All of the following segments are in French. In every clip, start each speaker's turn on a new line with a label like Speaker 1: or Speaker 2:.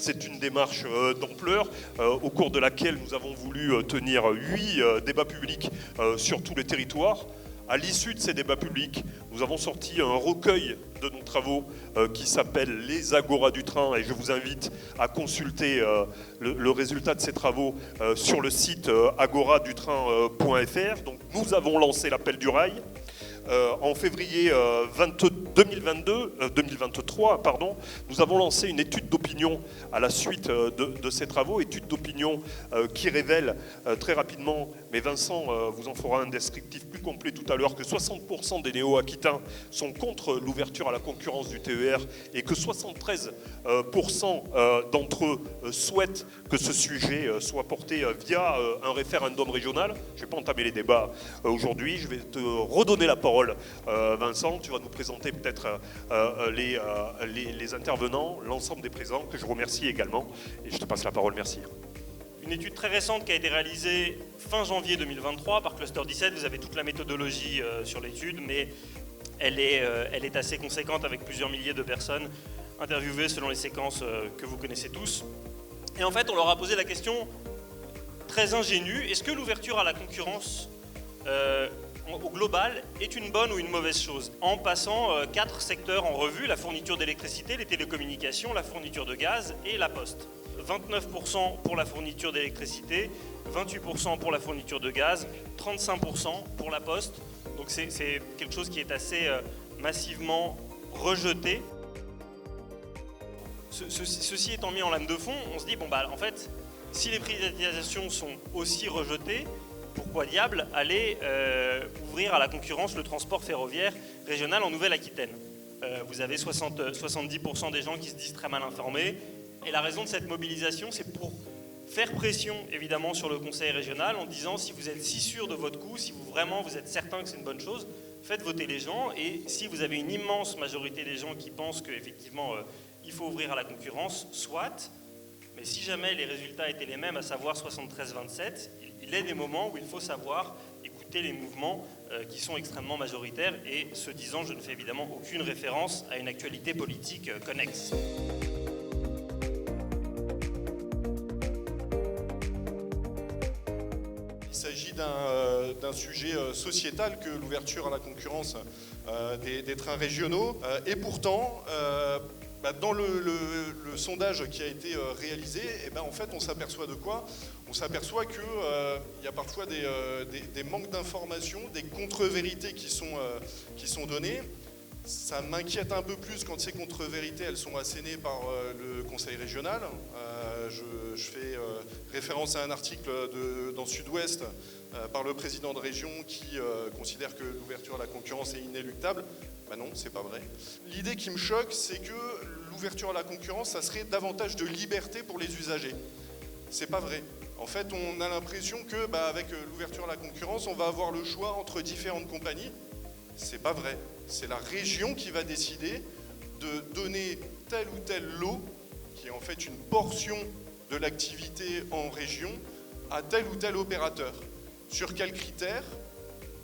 Speaker 1: C'est une démarche d'ampleur au cours de laquelle nous avons voulu tenir 8 débats publics sur tous les territoires. À l'issue de ces débats publics, nous avons sorti un recueil de nos travaux qui s'appelle « Les Agoras du train » et je vous invite à consulter le résultat de ces travaux sur le site agoradutrain.fr. Donc nous avons lancé l'appel du rail. En février 2023, nous avons lancé une étude d'opinion à la suite de ces travaux, étude d'opinion qui révèle très rapidement, mais Vincent vous en fera un descriptif plus complet tout à l'heure, que 60% des néo-aquitains sont contre l'ouverture à la concurrence du TER et que 73% d'entre eux souhaitent que ce sujet soit porté via un référendum régional. Je ne vais pas entamer les débats aujourd'hui, je vais te redonner la parole. Vincent, tu vas nous présenter peut-être les intervenants, l'ensemble des présents, que je remercie également. Et je te passe la parole, merci.
Speaker 2: Une étude très récente qui a été réalisée fin janvier 2023 par Cluster 17. Vous avez toute la méthodologie sur l'étude, mais elle est assez conséquente avec plusieurs milliers de personnes interviewées selon les séquences que vous connaissez tous. Et en fait, on leur a posé la question très ingénue, est-ce que l'ouverture à la concurrence au global est une bonne ou une mauvaise chose, en passant 4 secteurs en revue, la fourniture d'électricité, les télécommunications, la fourniture de gaz et la poste. 29% pour la fourniture d'électricité, 28% pour la fourniture de gaz, 35% pour la poste. Donc c'est quelque chose qui est assez massivement rejeté. Ceci étant mis en lame de fond, on se dit, bon bah en fait, si les privatisations sont aussi rejetées, pourquoi diable aller ouvrir à la concurrence le transport ferroviaire régional en Nouvelle-Aquitaine? Vous avez 70% des gens qui se disent très mal informés. Et la raison de cette mobilisation, c'est pour faire pression évidemment sur le conseil régional en disant si vous êtes si sûr de votre coup, si vous êtes certain que c'est une bonne chose, faites voter les gens. Et si vous avez une immense majorité des gens qui pensent qu'effectivement il faut ouvrir à la concurrence, soit. Mais si jamais les résultats étaient les mêmes, à savoir 73-27, il est des moments où il faut savoir écouter les mouvements qui sont extrêmement majoritaires. Et ce disant, je ne fais évidemment aucune référence à une actualité politique connexe.
Speaker 3: Il s'agit d'un sujet sociétal que l'ouverture à la concurrence des trains régionaux. Et pourtant, dans le sondage qui a été réalisé, en fait, on s'aperçoit de quoi? On s'aperçoit qu'il y a parfois des manques d'informations, des contre-vérités qui sont données. Ça m'inquiète un peu plus quand ces contre-vérités elles sont assénées par le conseil régional. Je fais référence à un article dans Sud-Ouest par le président de région qui considère que l'ouverture à la concurrence est inéluctable. Ben non, c'est pas vrai. L'idée qui me choque, c'est que l'ouverture à la concurrence, ça serait davantage de liberté pour les usagers. C'est pas vrai. En fait, on a l'impression que, avec l'ouverture à la concurrence, on va avoir le choix entre différentes compagnies. C'est pas vrai. C'est la région qui va décider de donner tel ou tel lot, qui est en fait une portion de l'activité en région, à tel ou tel opérateur. Sur quels critères?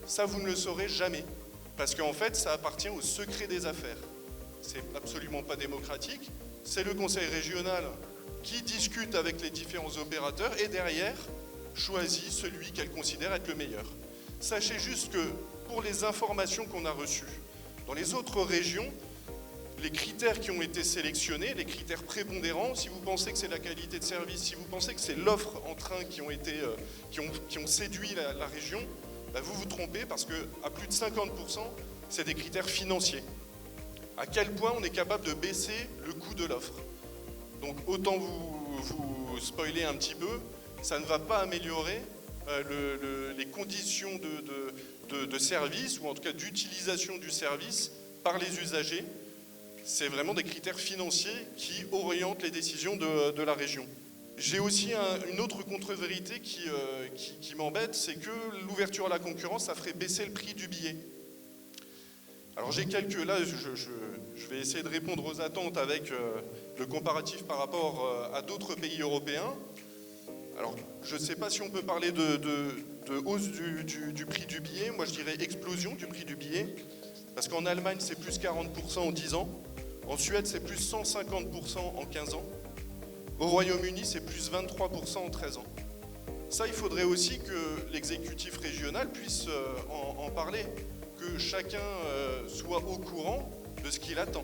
Speaker 3: Ça, vous ne le saurez jamais. Parce qu'en fait, ça appartient au secret des affaires. C'est absolument pas démocratique. C'est le conseil régional qui discute avec les différents opérateurs et derrière, choisit celui qu'elle considère être le meilleur. Sachez juste que pour les informations qu'on a reçues, dans les autres régions, les critères qui ont été sélectionnés, les critères prépondérants, si vous pensez que c'est la qualité de service, si vous pensez que c'est l'offre en train qui ont séduit la région, vous vous trompez parce qu'à plus de 50%, c'est des critères financiers. À quel point on est capable de baisser le coût de l'offre. Donc autant vous spoiler un petit peu, ça ne va pas améliorer les conditions de service, ou en tout cas d'utilisation du service par les usagers. C'est vraiment des critères financiers qui orientent les décisions de la région. J'ai aussi une autre contre-vérité qui m'embête, c'est que l'ouverture à la concurrence, ça ferait baisser le prix du billet. Alors j'ai là, je vais essayer de répondre aux attentes avec le comparatif par rapport à d'autres pays européens. Alors je ne sais pas si on peut parler de hausse du prix du billet, moi je dirais explosion du prix du billet, parce qu'en Allemagne c'est plus 40% en 10 ans, en Suède c'est plus 150% en 15 ans. Au Royaume-Uni, c'est plus 23% en 13 ans. Ça, il faudrait aussi que l'exécutif régional puisse en parler, que chacun soit au courant de ce qu'il attend.